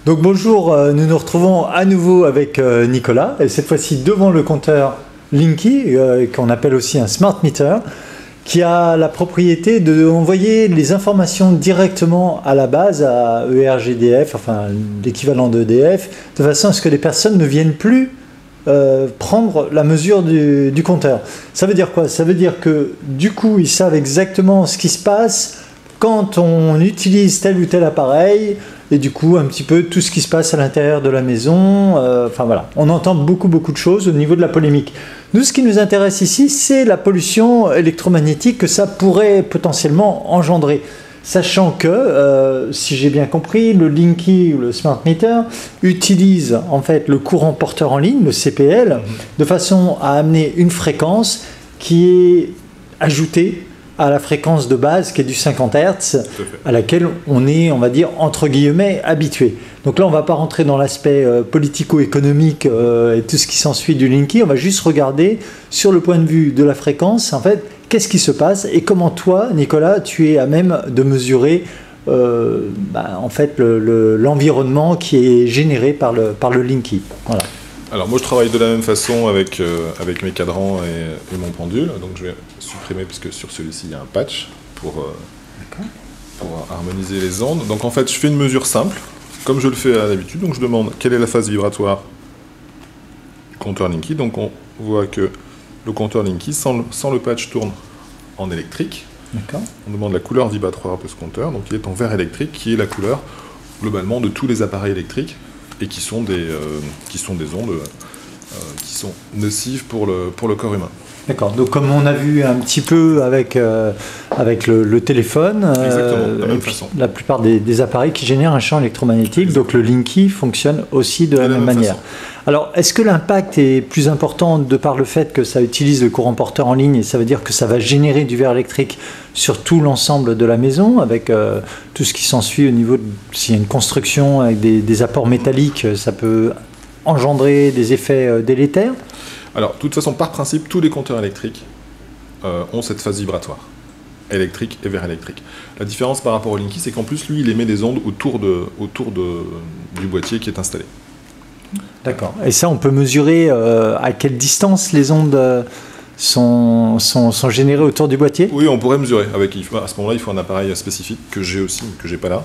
Donc bonjour, nous nous retrouvons à nouveau avec Nicolas, et cette fois-ci devant le compteur Linky, qu'on appelle aussi un smart meter, qui a la propriété d'envoyer les informations directement à la base, à ERGDF, enfin l'équivalent d'EDF, de façon à ce que les personnes ne viennent plus prendre la mesure du compteur. Ça veut dire quoi? Ça veut dire que du coup, ils savent exactement ce qui se passe quand on utilise tel ou tel appareil, et du coup, un petit peu tout ce qui se passe à l'intérieur de la maison. Enfin voilà, on entend beaucoup de choses au niveau de la polémique. Nous, ce qui nous intéresse ici, c'est la pollution électromagnétique que ça pourrait potentiellement engendrer. Sachant que, si j'ai bien compris, le Linky ou le Smart Meter utilise en fait le courant porteur en ligne, le CPL, de façon à amener une fréquence qui est ajoutée à la fréquence de base qui est du 50 Hz, à laquelle on est, on va dire, entre guillemets, habitué. Donc là, on ne va pas rentrer dans l'aspect politico-économique et tout ce qui s'ensuit du Linky, on va juste regarder sur le point de vue de la fréquence, en fait, qu'est-ce qui se passe et comment toi, Nicolas, tu es à même de mesurer en fait, l'environnement qui est généré par le Linky. Voilà. Alors moi je travaille de la même façon avec mes cadrans et mon pendule, donc je vais supprimer puisque sur celui-ci il y a un patch pour harmoniser les ondes. Donc en fait je fais une mesure simple, comme je le fais à l'habitude, donc je demande quelle est la phase vibratoire du compteur Linky. Donc on voit que le compteur Linky sans le patch tourne en électrique. On demande la couleur vibratoire de ce compteur, donc il est en vert électrique qui est la couleur globalement de tous les appareils électriques et qui sont des ondes qui sont nocives pour le corps humain. D'accord, donc comme on a vu un petit peu avec le téléphone, exactement, de la même façon. La plupart des appareils qui génèrent un champ électromagnétique, exactement. Donc le Linky fonctionne aussi de la même manière. Façon. Alors, est-ce que l'impact est plus important de par le fait que ça utilise le courant porteur en ligne et ça veut dire que ça va générer du verre électrique sur tout l'ensemble de la maison avec tout ce qui s'ensuit au niveau de s'il y a une construction avec des apports métalliques, ça peut engendrer des effets délétères? Alors, de toute façon, par principe, tous les compteurs électriques ont cette phase vibratoire, électrique et verre électrique. La différence par rapport au Linky, c'est qu'en plus, lui, il émet des ondes autour du boîtier qui est installé. D'accord. Et ça, on peut mesurer à quelle distance les ondes sont générées autour du boîtier? Oui, on pourrait mesurer. À ce moment-là, il faut un appareil spécifique que j'ai aussi, que j'ai pas là.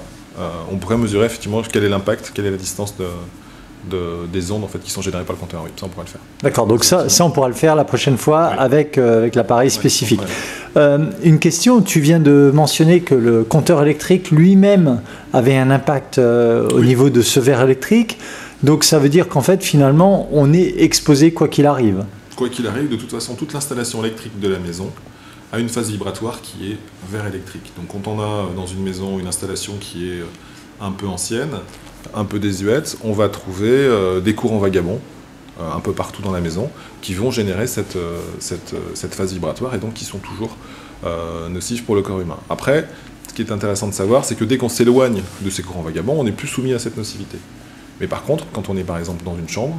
On pourrait mesurer effectivement quel est l'impact, quelle est la distance des ondes en fait, qui sont générées par le compteur. Oui, ça, on pourrait le faire. D'accord. Donc ça, on pourra le faire la prochaine fois, oui. avec l'appareil spécifique. Oui. Une question, tu viens de mentionner que le compteur électrique lui-même avait un impact au niveau de ce verre électrique. Donc ça veut dire qu'en fait, finalement, on est exposé quoi qu'il arrive. Quoi qu'il arrive, de toute façon, toute l'installation électrique de la maison a une phase vibratoire qui est verre électrique. Donc quand on a dans une maison une installation qui est un peu ancienne, un peu désuète, on va trouver des courants vagabonds un peu partout dans la maison qui vont générer cette phase vibratoire et donc qui sont toujours nocifs pour le corps humain. Après, ce qui est intéressant de savoir, c'est que dès qu'on s'éloigne de ces courants vagabonds, on n'est plus soumis à cette nocivité. Mais par contre, quand on est par exemple dans une chambre,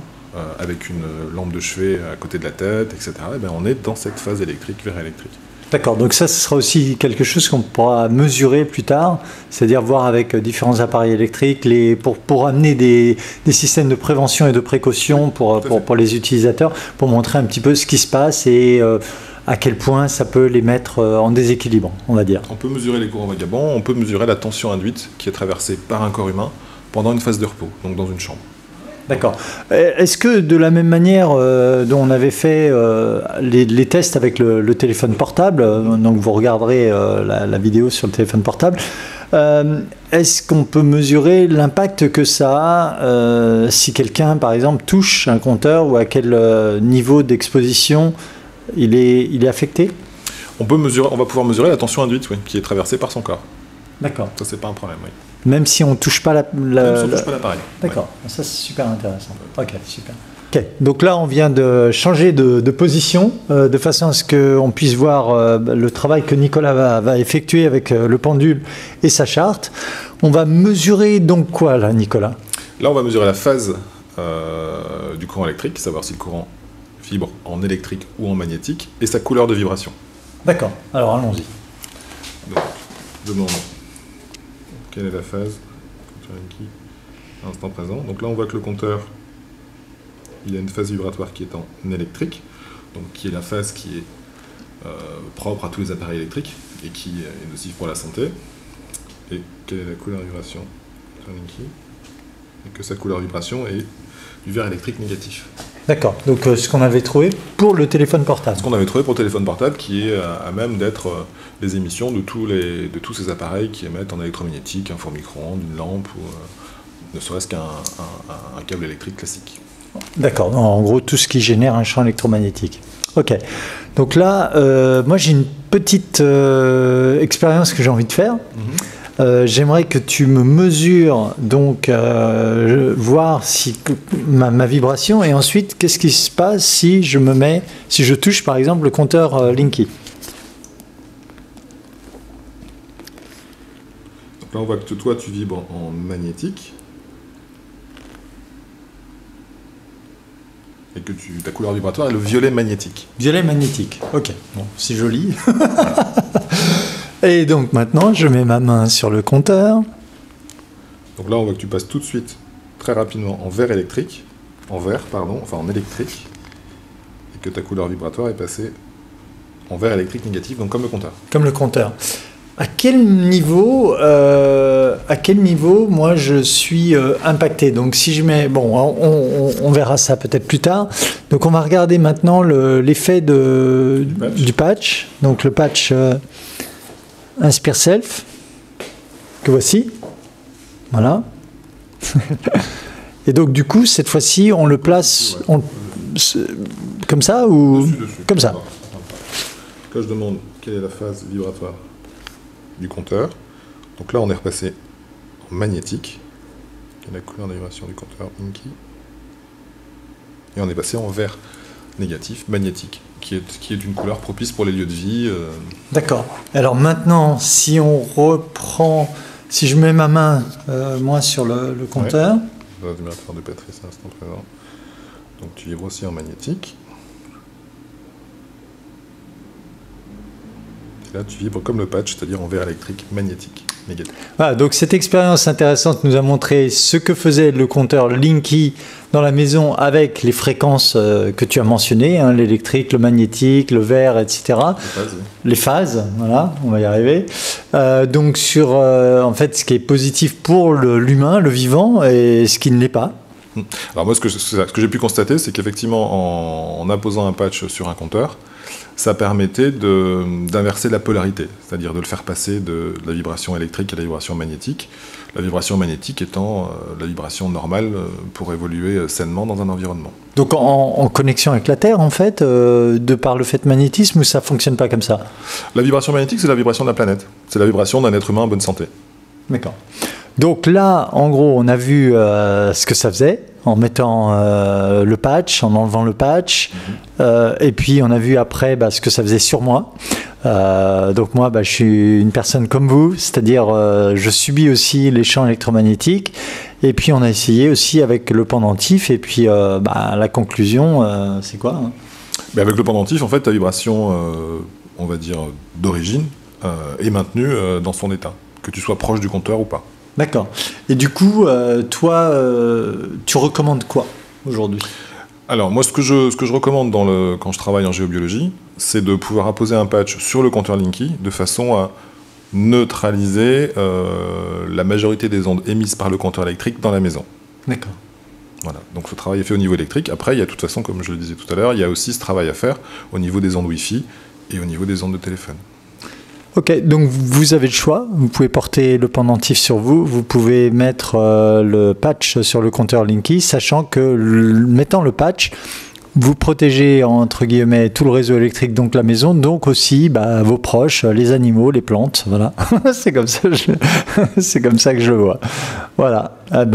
avec une lampe de chevet à côté de la tête, etc., eh bien, on est dans cette phase électrique, verre électrique. D'accord, donc ça, ce sera aussi quelque chose qu'on pourra mesurer plus tard, c'est-à-dire voir avec différents appareils électriques, pour amener des systèmes de prévention et de précaution pour les utilisateurs, pour montrer un petit peu ce qui se passe et à quel point ça peut les mettre en déséquilibre, on va dire. On peut mesurer les courants vagabonds, on peut mesurer la tension induite qui est traversée par un corps humain pendant une phase de repos, donc dans une chambre. D'accord. Est-ce que de la même manière dont on avait fait les tests avec le téléphone portable, donc vous regarderez la vidéo sur le téléphone portable, est-ce qu'on peut mesurer l'impact que ça a si quelqu'un, par exemple, touche un compteur ou à quel niveau d'exposition il est affecté? On va pouvoir mesurer la tension induite, oui, qui est traversée par son corps. D'accord. Ça, c'est pas un problème, oui. Même si on ne touche pas l'appareil. D'accord, ouais. Ça c'est super intéressant. Ok, super. Ok, donc là on vient de changer de position de façon à ce qu'on puisse voir le travail que Nicolas va effectuer avec le pendule et sa charte. On va mesurer donc quoi là, Nicolas? Là on va mesurer la phase du courant électrique, savoir si le courant vibre en électrique ou en magnétique, et sa couleur de vibration. D'accord, alors allons-y. Donc, demande. Quelle est la phase? à l'instant présent. Donc là, on voit que le compteur, il a une phase vibratoire qui est en électrique, donc qui est la phase qui est propre à tous les appareils électriques et qui est nocive pour la santé. Et quelle est la couleur vibration sur Linky? Et que sa couleur vibration est du vert électrique négatif. D'accord, donc ce qu'on avait trouvé pour le téléphone portable. Ce qu'on avait trouvé pour le téléphone portable qui est à même d'être les émissions de tous ces appareils qui émettent en électromagnétique, un four micro-ondes, une lampe ou ne serait-ce qu'un câble électrique classique. D'accord, en gros tout ce qui génère un champ électromagnétique. Ok, donc là, moi j'ai une petite expérience que j'ai envie de faire. J'aimerais que tu me mesures, donc voir si ma vibration, et ensuite qu'est-ce qui se passe si je touche par exemple le compteur Linky. Donc là on voit que toi tu vibres en magnétique. Et que ta couleur vibratoire est le violet magnétique. Violet magnétique, ok, bon, c'est joli. Et donc maintenant, je mets ma main sur le compteur. Donc là, on voit que tu passes tout de suite, très rapidement, en vert électrique, en électrique, et que ta couleur vibratoire est passée en vert électrique négatif, donc comme le compteur. Comme le compteur. À quel niveau, moi, je suis impacté? Donc, si je mets... Bon, on verra ça peut-être plus tard. Donc, on va regarder maintenant l'effet du patch. Donc, le patch Inspire Self, que voici. Voilà. Et donc, du coup, cette fois-ci, on le place comme ça ou... Dessus. Comme ça. Là, je demande quelle est la phase vibratoire du compteur. Donc là, on est repassé en magnétique. Quelle est la couleur de vibration du compteur Linky. Et on est passé en vert négatif, magnétique, qui est une couleur propice pour les lieux de vie. D'accord. Alors maintenant, si on reprend, si je mets ma main, moi, sur le compteur. Ouais. Vibratoire de Patrice à l'instant présent. Donc tu vibres aussi en magnétique. Et là, tu vibres comme le patch, c'est-à-dire en vert électrique magnétique, négatif. Voilà, donc cette expérience intéressante nous a montré ce que faisait le compteur Linky dans la maison avec les fréquences que tu as mentionnées, hein, l'électrique, le magnétique, le vert, etc. Les phases, oui. Les phases, voilà, on va y arriver. Donc sur, en fait, ce qui est positif pour l'humain, le vivant, et ce qui ne l'est pas. Alors moi, ce que j'ai pu constater, c'est qu'effectivement, en apposant un patch sur un compteur, ça permettait d'inverser la polarité, c'est-à-dire de le faire passer de la vibration électrique à la vibration magnétique, la vibration magnétique étant la vibration normale pour évoluer sainement dans un environnement. Donc en connexion avec la Terre, en fait, de par le fait magnétisme, ou ça ne fonctionne pas comme ça? La vibration magnétique, c'est la vibration de la planète, c'est la vibration d'un être humain en bonne santé. D'accord. Donc là, en gros, on a vu ce que ça faisait en mettant le patch, en enlevant le patch. Et puis, on a vu après ce que ça faisait sur moi. Donc moi, je suis une personne comme vous, c'est-à-dire je subis aussi les champs électromagnétiques. Et puis, on a essayé aussi avec le pendentif. Et puis, la conclusion, c'est quoi, hein? Mais avec le pendentif, en fait, ta vibration, on va dire, d'origine, est maintenue dans son état, que tu sois proche du compteur ou pas. D'accord. Et du coup, toi, tu recommandes quoi aujourd'hui? Alors, moi, ce que je recommande quand je travaille en géobiologie, c'est de pouvoir apposer un patch sur le compteur Linky de façon à neutraliser la majorité des ondes émises par le compteur électrique dans la maison. D'accord. Voilà. Donc, ce travail est fait au niveau électrique. Après, il y a de toute façon, comme je le disais tout à l'heure, il y a aussi ce travail à faire au niveau des ondes Wi-Fi et au niveau des ondes de téléphone. Ok, donc vous avez le choix, vous pouvez porter le pendentif sur vous, vous pouvez mettre le patch sur le compteur Linky, sachant que mettant le patch, vous protégez entre guillemets tout le réseau électrique, donc la maison, donc aussi vos proches, les animaux, les plantes, voilà. C'est comme ça, c'est comme ça que je le vois. Voilà, à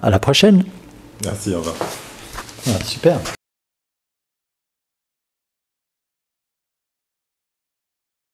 la prochaine. Merci, au revoir. Voilà, super.